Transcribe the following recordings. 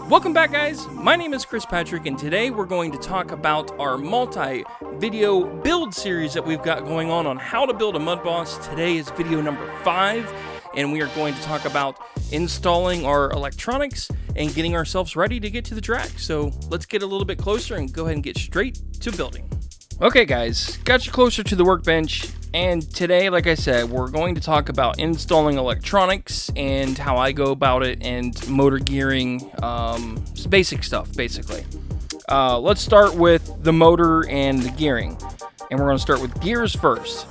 Welcome back, guys. My name is Chris Patrick, and today we're going to talk about our multi-video build series that we've got going on how to build a Mudboss. Today is video number 5, and we are going to talk about installing our electronics and getting ourselves ready to get to the track. So let's get a little bit closer and go ahead and get straight to building. Okay, guys, got you closer to the workbench, and today, like I said, we're going to talk about installing electronics and how I go about it and motor gearing, basic stuff, basically. Let's start with the motor and the gearing, and we're going to start with gears first.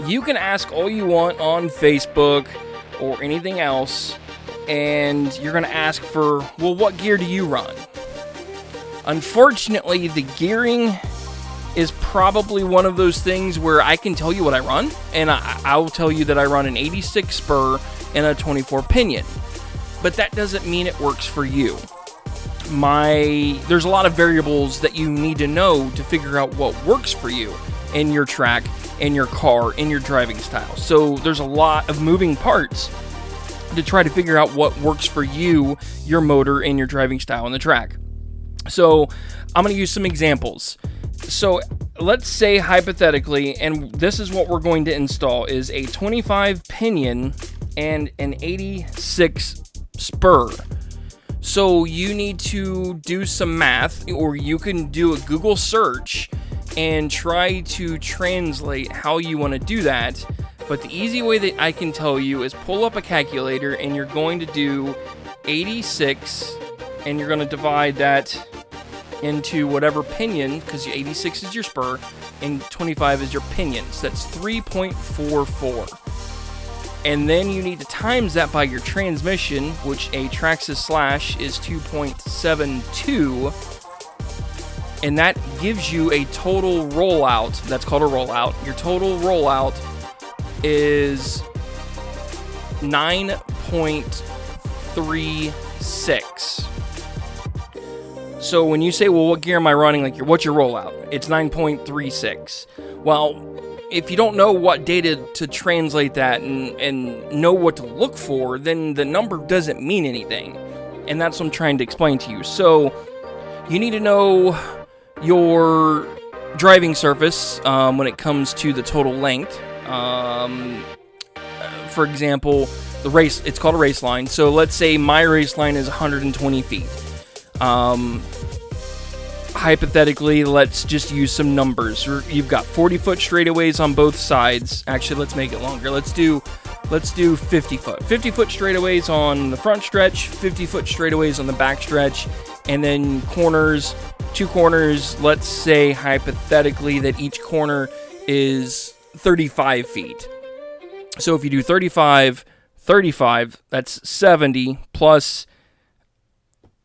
You can ask all you want on Facebook or anything else, and you're going to ask for, well, what gear do you run? Unfortunately, the gearing is probably one of those things where I can tell you what I run, and I'll tell you that I run an 86 spur and a 24 pinion, but that doesn't mean it works for you. There's a lot of variables that you need to know to figure out what works for you in your track, in your car, in your driving style. So there's a lot of moving parts to try to figure out what works for you, your motor, and your driving style on the track. So I'm going to use some examples. So let's say hypothetically, and this is what we're going to install, is a 25 pinion and an 86 spur. So you need to do some math, or you can do a Google search and try to translate how you want to do that. But the easy way that I can tell you is pull up a calculator, and you're going to do 86, and you're going to divide that into whatever pinion, because 86 is your spur and 25 is your pinions. That's 3.44. And then you need to times that by your transmission, which a Traxxas Slash is 2.72, and that gives you a total rollout. That's called a rollout. Your total rollout is 9.36. So when you say, well, what gear am I running? What's your rollout? It's 9.36. Well, if you don't know what data to translate that and know what to look for, then the number doesn't mean anything. And that's what I'm trying to explain to you. So you need to know your driving surface when it comes to the total length. For example, it's called a race line. So let's say my race line is 120 feet. Hypothetically, let's just use some numbers. You've got 40-foot straightaways on both sides. Actually, let's make it longer. Let's do 50-foot. 50-foot straightaways on the front stretch, 50-foot straightaways on the back stretch, and then two corners, let's say hypothetically that each corner is 35 feet. So if you do 35, that's 70 plus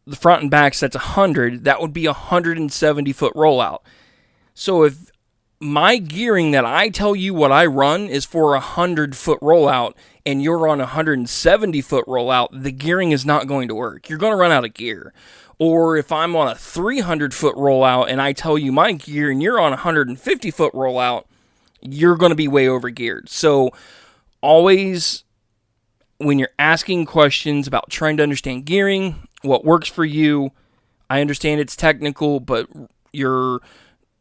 the front and backs, that's 100. That would be a 170-foot rollout. So if my gearing that I tell you what I run is for a 100-foot rollout, and you're on a 170-foot rollout, the gearing is not going to work. You're going to run out of gear. Or if I'm on a 300-foot rollout, and I tell you my gear, and you're on a 150-foot rollout, you're going to be way over geared. So always, when you're asking questions about trying to understand gearing, what works for you, I understand it's technical, but your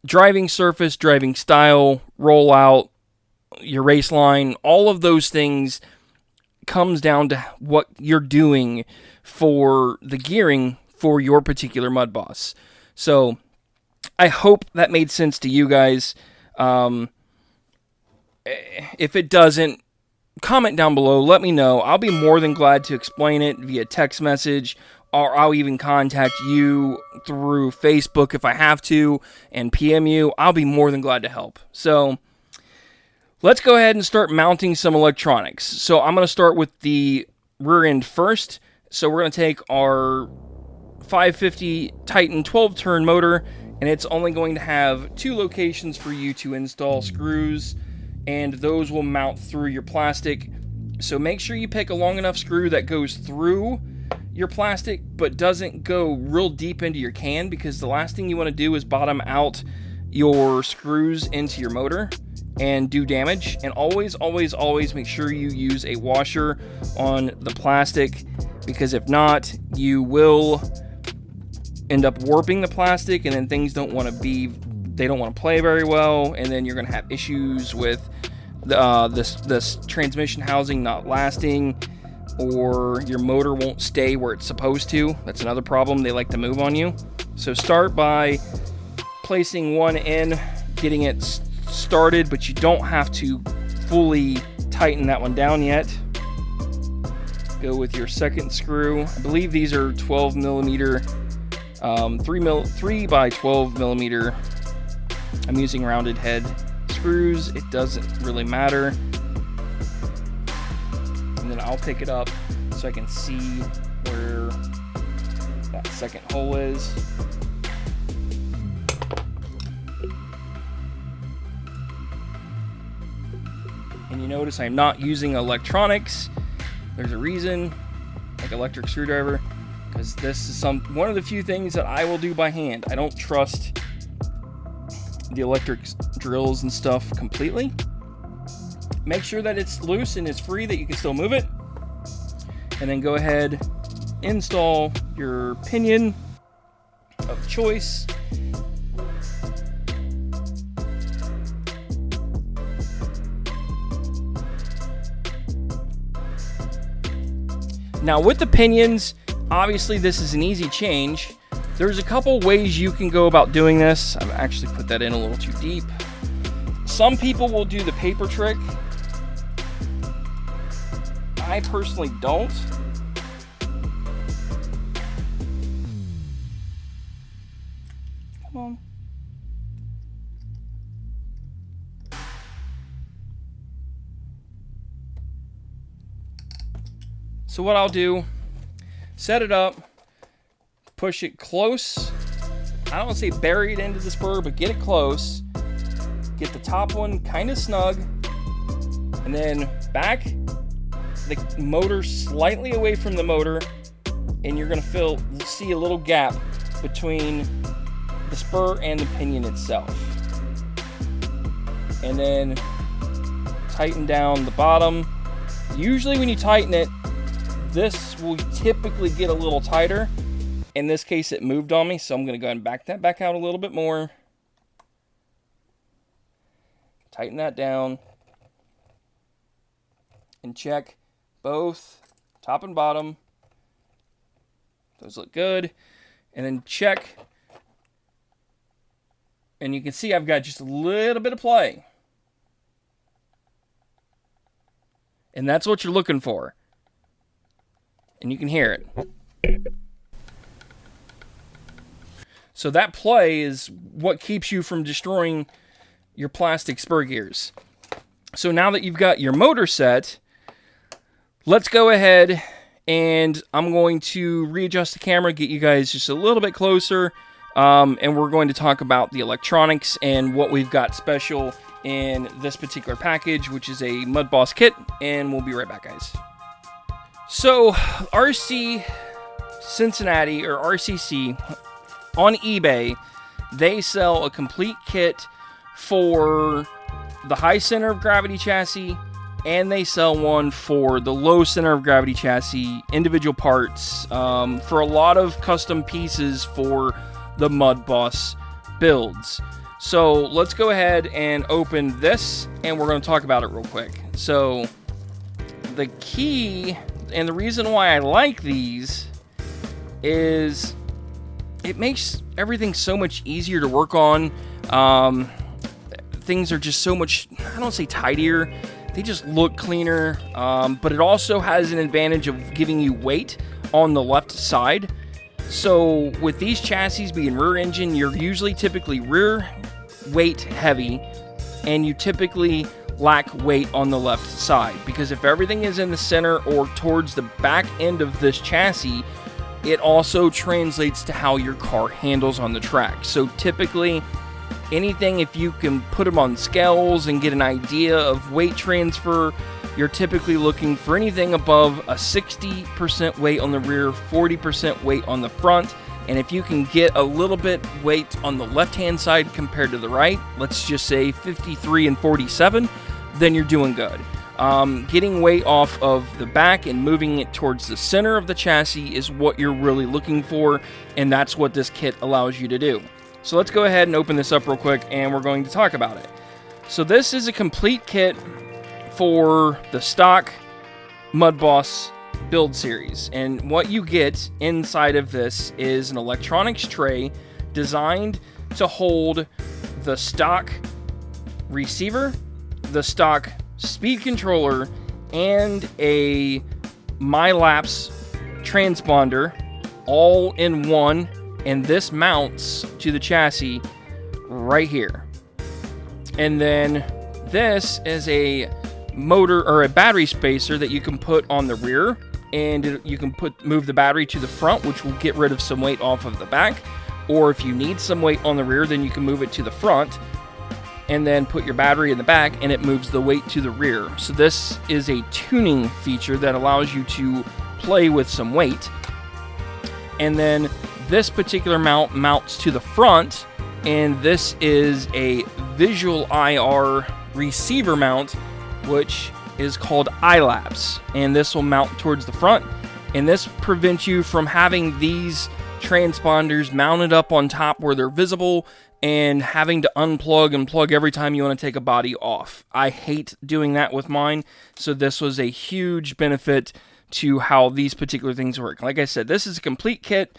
driving surface, driving style, rollout, your race line, all of those things comes down to what you're doing for the gearing for your particular Mudboss. So I hope that made sense to you guys. If it doesn't, comment down below, let me know. I'll be more than glad to explain it via text message, or I'll even contact you through Facebook if I have to, and PM you. I'll be more than glad to help. So let's go ahead and start mounting some electronics. So I'm going to start with the rear end first. So we're going to take our 550 Titan 12-turn motor, and it's only going to have 2 locations for you to install screws, and those will mount through your plastic. So make sure you pick a long enough screw that goes through your plastic but doesn't go real deep into your can, because the last thing you want to do is bottom out your screws into your motor and do damage. And always make sure you use a washer on the plastic because if not, you will end up warping the plastic, and then things don't want to play very well, and then you're going to have issues with this transmission housing not lasting, or your motor won't stay where it's supposed to. That's another problem. They like to move on you. So start by placing one in, getting it started, but you don't have to fully tighten that one down yet. Go with your second screw. I believe these are 12 millimeter, 3 by 12 millimeter. I'm using rounded head screws. It doesn't really matter. And then I'll pick it up so I can see where that second hole is. And you notice I'm not using electronics. There's a reason, like electric screwdriver, because this is one of the few things that I will do by hand. I don't trust the electric drills and stuff completely. Make sure that it's loose and it's free, that you can still move it. And then go ahead, install your pinion of choice. Now with the pinions, obviously this is an easy change. There's a couple ways you can go about doing this. I've actually put that in a little too deep. Some people will do the paper trick. I personally don't. Come on. So what I'll do, set it up, push it close. I don't want to say bury it into the spur, but get it close. Get the top one kind of snug, and then back the motor slightly away from the motor, and you're going to see a little gap between the spur and the pinion itself. And then tighten down the bottom. Usually when you tighten it, this will typically get a little tighter. In this case, it moved on me, so I'm going to go ahead and back that back out a little bit more. Tighten that down. And check both top and bottom. Those look good. And then check. And you can see I've got just a little bit of play. And that's what you're looking for. And you can hear it. So that play is what keeps you from destroying your plastic spur gears. So now that you've got your motor set, let's go ahead and I'm going to readjust the camera, get you guys just a little bit closer, and we're going to talk about the electronics and what we've got special in this particular package, which is a Mudboss kit, and we'll be right back, guys. So, RcCincinnati, or RCC, on eBay, they sell a complete kit for the high center of gravity chassis, and they sell one for the low center of gravity chassis, individual parts, for a lot of custom pieces for the Mudboss builds. So, let's go ahead and open this, and we're going to talk about it real quick. So, the key, and the reason why I like these, is it makes everything so much easier to work on. Things are just so much, I don't say tidier, they just look cleaner, but it also has an advantage of giving you weight on the left side. So with these chassis being rear engine, you're usually typically rear weight heavy, and you typically lack weight on the left side, because if everything is in the center or towards the back end of this chassis, it also translates to how your car handles on the track. So typically, anything, if you can put them on scales and get an idea of weight transfer, you're typically looking for anything above a 60% weight on the rear, 40% weight on the front. And if you can get a little bit weight on the left-hand side compared to the right, let's just say 53 and 47, then you're doing good. Getting weight off of the back and moving it towards the center of the chassis is what you're really looking for, and that's what this kit allows you to do. So let's go ahead and open this up real quick, and we're going to talk about it. So this is a complete kit for the stock Mudboss build series, and what you get inside of this is an electronics tray designed to hold the stock receiver, the stock speed controller, and a MyLapse transponder all in one, and this mounts to the chassis right here. And then this is a motor or a battery spacer that you can put on the rear, and you can move the battery to the front, which will get rid of some weight off of the back. Or if you need some weight on the rear, then you can move it to the front and then put your battery in the back, and it moves the weight to the rear. So this is a tuning feature that allows you to play with some weight. And then this particular mount mounts to the front, and this is a visual IR receiver mount, which is called iLapse, and this will mount towards the front, and this prevents you from having these transponders mounted up on top where they're visible and having to unplug and plug every time you want to take a body off. I hate doing that with mine, so this was a huge benefit to how these particular things work. Like I said, this is a complete kit.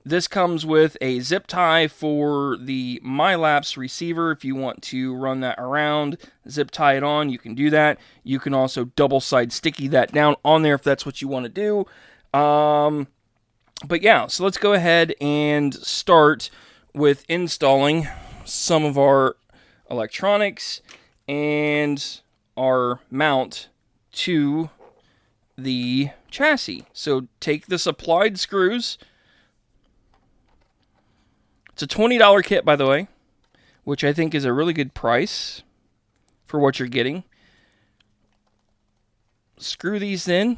This comes with a zip tie for the MyLapse receiver. If you want to run that around, zip tie it on, you can do that. You can also double side sticky that down on there if that's what you want to do. But yeah, so let's go ahead and start with installing some of our electronics and our mount to the chassis. So take the supplied screws. It's a $20 kit, by the way, which I think is a really good price for what you're getting. Screw these in.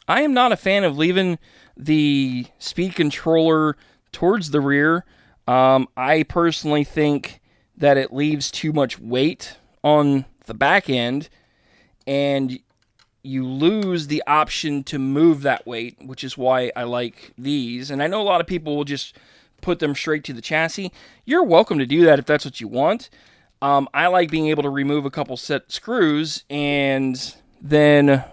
I am not a fan of leaving the speed controller towards the rear. I personally think that it leaves too much weight on the back end, and you lose the option to move that weight, which is why I like these. And I know a lot of people will just put them straight to the chassis. You're welcome to do that if that's what you want. I like being able to remove a couple set screws, and then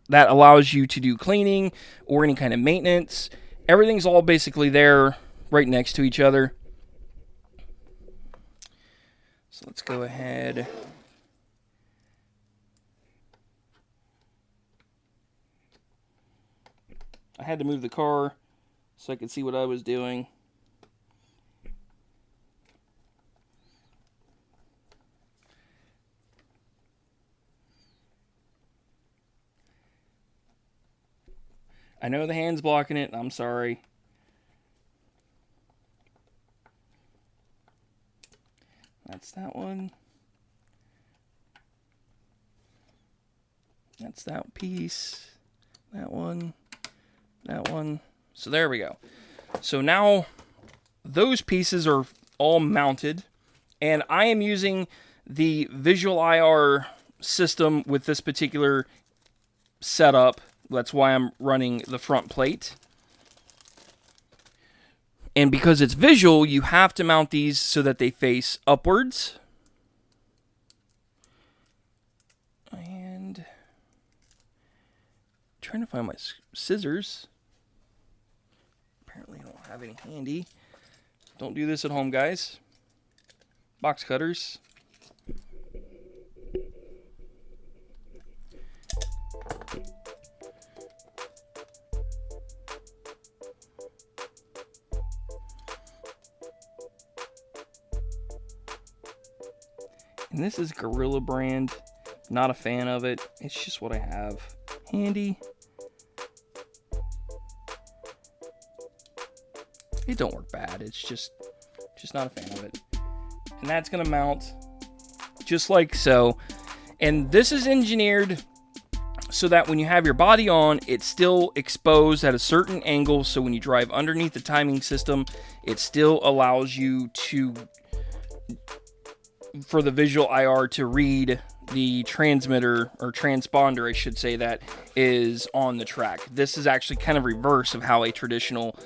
that allows you to do cleaning or any kind of maintenance. Everything's all basically there right next to each other. So let's go ahead. I had to move the car so I could see what I was doing. I know the hand's blocking it. I'm sorry. That's that one. That's that piece. That one. That one. So there we go. So now those pieces are all mounted, and I am using the visual IR system with this particular setup. That's why I'm running the front plate. And because it's visual, you have to mount these so that they face upwards. And I'm trying to find my scissors. Apparently I don't have any handy. Don't do this at home, guys. Box cutters. And this is Gorilla brand. Not a fan of it. It's just what I have handy. It don't work bad. It's just not a fan of it. And that's going to mount just like so. And this is engineered so that when you have your body on, it's still exposed at a certain angle. So when you drive underneath the timing system, it still allows you to, for the visual IR, to read the transmitter, or transponder, I should say, that is on the track. This is actually kind of reverse of how a traditional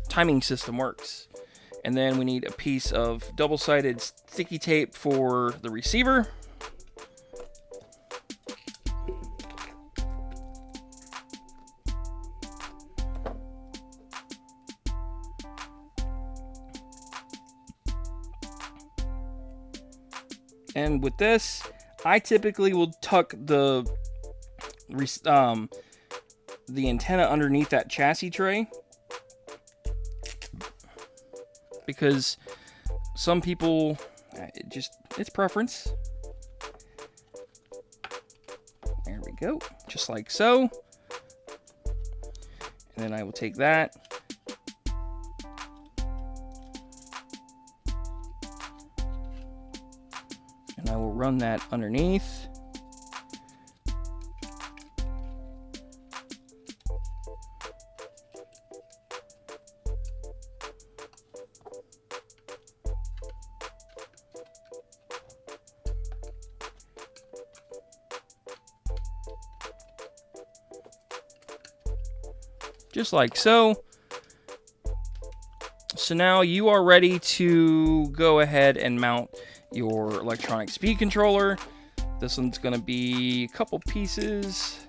timing system works. And then we need a piece of double-sided sticky tape for the receiver. And with this, I typically will tuck the antenna underneath that chassis tray, because some people, it's preference. There we go, just like so. And then I will take that, and I will run that underneath. Just like so. So now you are ready to go ahead and mount your electronic speed controller. This one's going to be a couple pieces.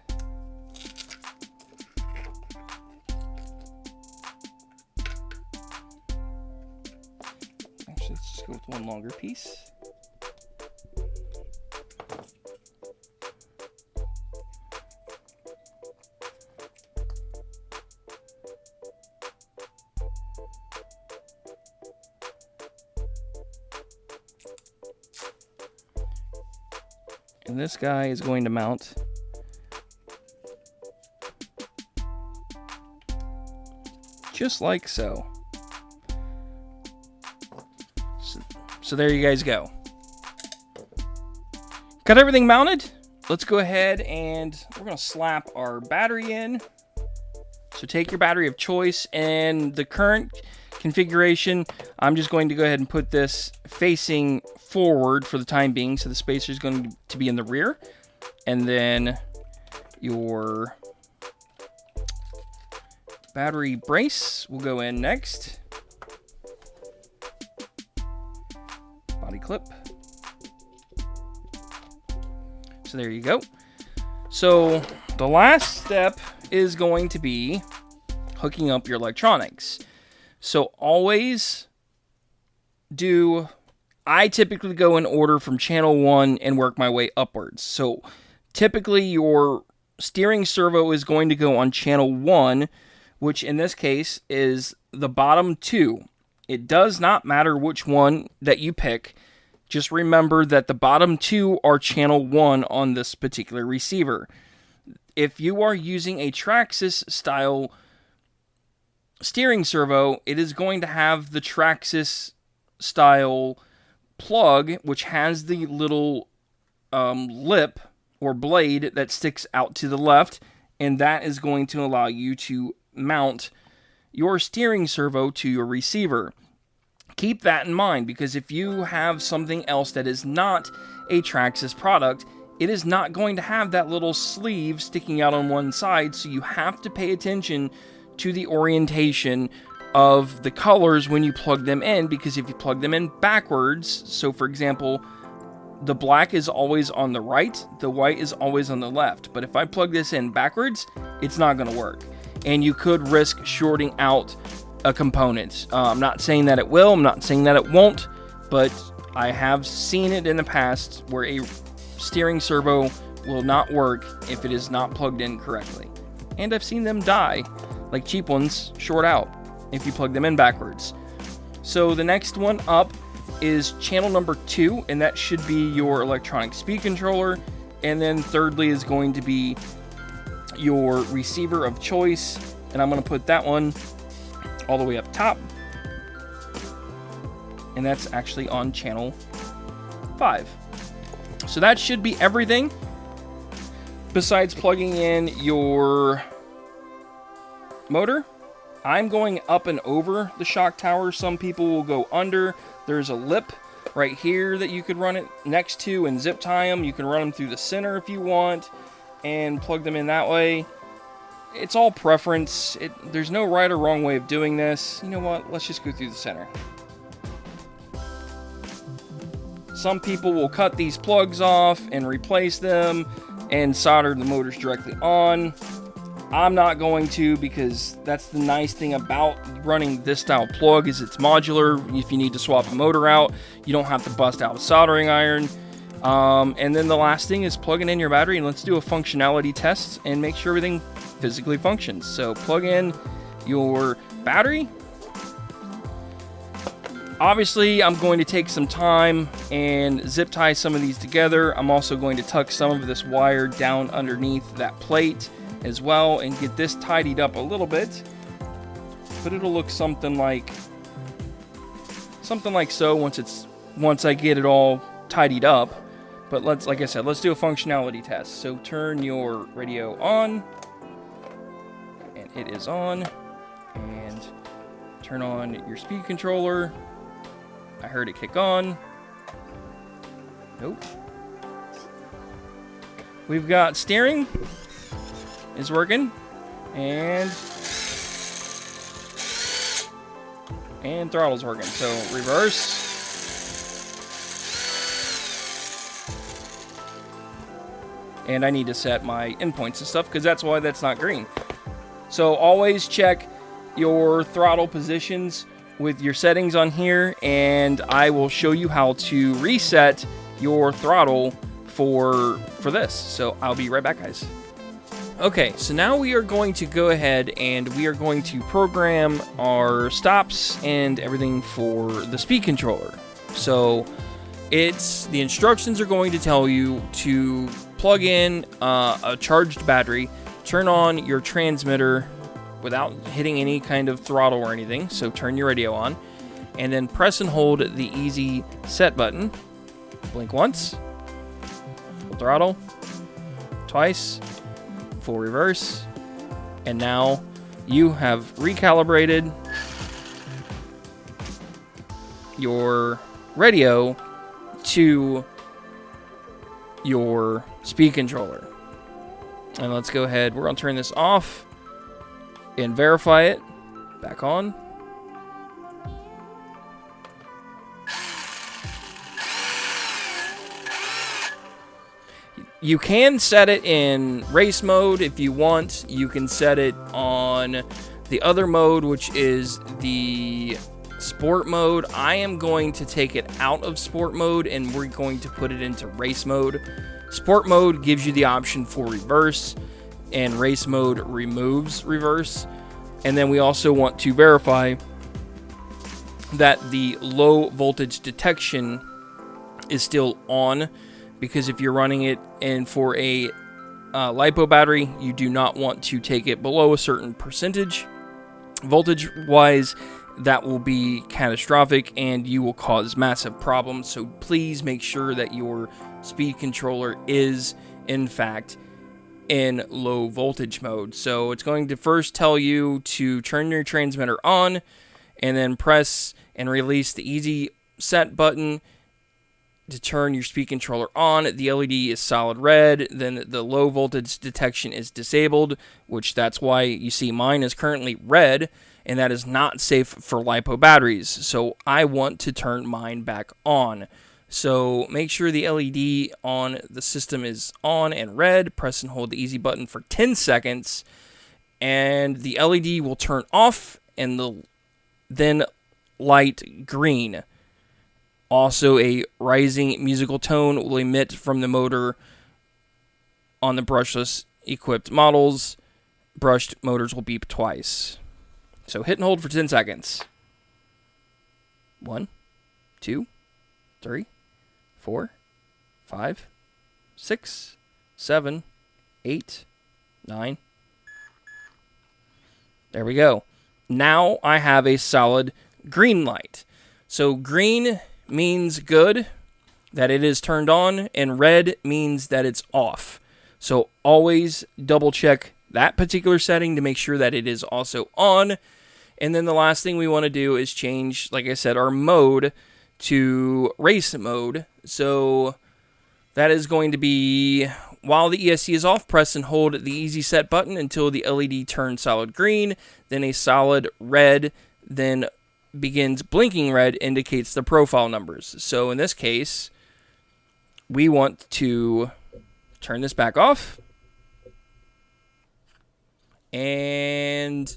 Actually, let's just go with one longer piece. And this guy is going to mount just like so. So there you guys go. Got everything mounted. Let's go ahead and we're going to slap our battery in. So take your battery of choice, and the current configuration, I'm just going to go ahead and put this facing forward for the time being, so the spacer is going to be in the rear, and then your battery brace will go in next. Body clip. So there you go. So the last step is going to be hooking up your electronics. So always I typically go in order from channel 1 and work my way upwards. So typically your steering servo is going to go on channel 1, which in this case is the bottom 2. It does not matter which one that you pick. Just remember that the bottom 2 are channel 1 on this particular receiver. If you are using a Traxxas style steering servo, it is going to have the Traxxas style plug, which has the little lip or blade that sticks out to the left, and that is going to allow you to mount your steering servo to your receiver. Keep that in mind, because if you have something else that is not a Traxxas product, it is not going to have that little sleeve sticking out on one side, so you have to pay attention to the orientation of the colors when you plug them in, because if you plug them in backwards, so for example, the black is always on the right, the white is always on the left, but if I plug this in backwards, it's not going to work, and you could risk shorting out a component. I'm not saying that it will, I'm not saying that it won't, but I have seen it in the past where a steering servo will not work if it is not plugged in correctly. And I've seen them die, like cheap ones, short out if you plug them in backwards. So the next one up is channel number 2, and that should be your electronic speed controller. And then thirdly is going to be your receiver of choice, and I'm going to put that one all the way up top, and that's actually on channel 5. So that should be everything besides plugging in your motor, I'm going up and over the shock tower. Some people will go under. There's a lip right here that you could run it next to and zip tie them. You can run them through the center if you want and plug them in that way. It's all preference. There's no right or wrong way of doing this. You know what? Let's just go through the center. Some people will cut these plugs off and replace them and solder the motors directly on. I'm not going to, because that's the nice thing about running this style plug is it's modular. If you need to swap a motor out, you don't have to bust out a soldering iron. And then the last thing is plugging in your battery, and let's do a functionality test and make sure everything physically functions. So plug in your battery. Obviously, I'm going to take some time and zip tie some of these together. I'm also going to tuck some of this wire down underneath that plate as well and get this tidied up a little bit. But it'll look something like so once I get it all tidied up. But like I said, let's do a functionality test. So turn your radio on, and it is on. And turn on your speed controller. I heard it kick on. Nope. We've got steering is working, and throttle's working. So reverse. And I need to set my endpoints and stuff because that's why that's not green. So always check your throttle positions with your settings on here, and I will show you how to reset your throttle for this. So I'll be right back, guys. Okay, so now we are going to go ahead and we are going to program our stops and everything for the speed controller. So the instructions are going to tell you to plug in a charged battery, turn on your transmitter without hitting any kind of throttle or anything. So turn your radio on, and then press and hold the easy set button. Blink once, full throttle, twice, full reverse, and now you have recalibrated your radio to your speed controller. And let's go ahead, we're going to turn this off and verify it. Back on. You can set it in race mode if you want. You can set it on the other mode, which is the sport mode. I am going to take it out of sport mode and we're going to put it into race mode. Sport mode gives you the option for reverse, and race mode removes reverse. And then we also want to verify that the low voltage detection is still on, because if you're running it in for a LiPo battery, you do not want to take it below a certain percentage. Voltage wise, that will be catastrophic and you will cause massive problems. So please make sure that your speed controller is in fact in low voltage mode. So it's going to first tell you to turn your transmitter on, and then press and release the easy set button to turn your speed controller on. The LED is solid red. Then the low voltage detection is disabled, which that's why you see mine is currently red, and that is not safe for LiPo batteries. So I want to turn mine back on. So make sure the LED on the system is on and red. Press and hold the easy button for 10 seconds, and the LED will turn off and then light green. Also, a rising musical tone will emit from the motor on the brushless equipped models. Brushed motors will beep twice. So hit and hold for 10 seconds. 1, 2, 3, 4, 5, 6, 7, 8, 9. There we go. Now I have a solid green light. So green means good, that it is turned on, and red means that it's off. So always double check that particular setting to make sure that it is also on. And then the last thing we want to do is change, like I said, our mode to race mode. So that is going to be, while the ESC is off, press and hold the easy set button until the LED turns solid green, then a solid red, then begins blinking red, indicates the profile numbers. So in this case, we want to turn this back off and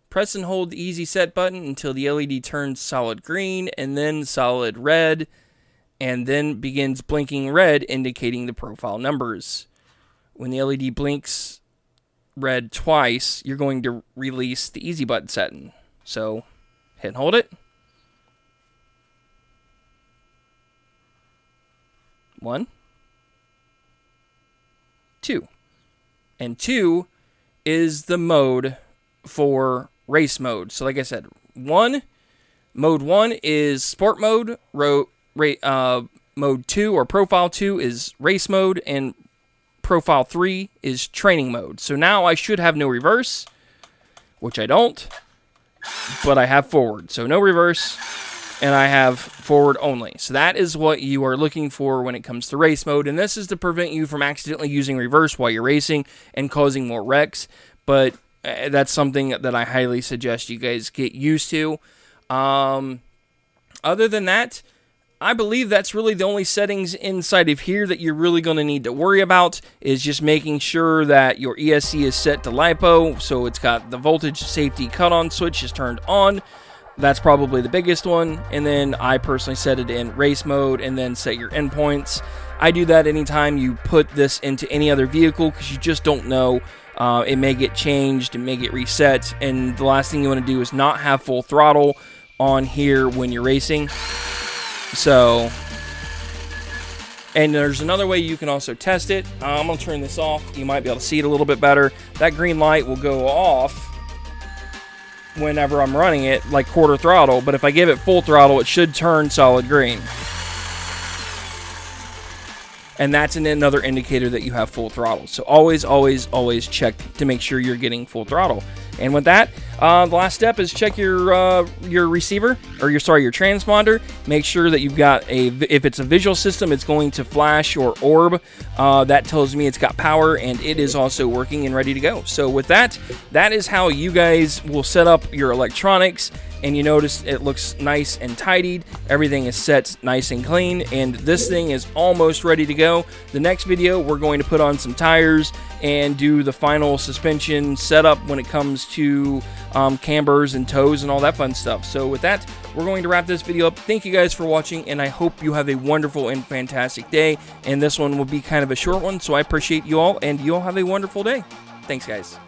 press and hold the easy set button until the LED turns solid green and then solid red, and then begins blinking red, indicating the profile numbers. When the LED blinks red twice, you're going to release the easy button setting. So hit and hold it. 1, 2. And 2 is the mode for race mode. So like I said, mode 1 is sport mode, mode 2 or profile 2 is race mode, and profile 3 is training mode. So now I should have no reverse, which I don't, but I have forward. So no reverse, and I have forward only. So that is what you are looking for when it comes to race mode, and this is to prevent you from accidentally using reverse while you're racing and causing more wrecks, but that's something that I highly suggest you guys get used to. Other than that, I believe that's really the only settings inside of here that you're really going to need to worry about, is just making sure that your ESC is set to LiPo, so it's got the voltage safety cut-on switch is turned on. That's probably the biggest one, and then I personally set it in race mode and then set your endpoints. I do that anytime you put this into any other vehicle because you just don't know. It may get changed, it may get reset, and the last thing you want to do is not have full throttle on here when you're racing. So, and there's another way you can also test it. I'm going to turn this off. You might be able to see it a little bit better. That green light will go off whenever I'm running it, like quarter throttle, but if I give it full throttle, it should turn solid green. And that's another indicator that you have full throttle. So always, always, always check to make sure you're getting full throttle. And with that, the last step is check your receiver, or your transponder. Make sure that you've got if it's a visual system, it's going to flash or orb. That tells me it's got power and it is also working and ready to go. So with that, that is how you guys will set up your electronics. And you notice it looks nice and tidied. Everything is set nice and clean, and this thing is almost ready to go. The next video, we're going to put on some tires and do the final suspension setup when it comes to cambers and toes and all that fun stuff. So with that, we're going to wrap this video up. Thank you guys for watching, and I hope you have a wonderful and fantastic day. And this one will be kind of a short one, so I appreciate you all, and you all have a wonderful day. Thanks, guys.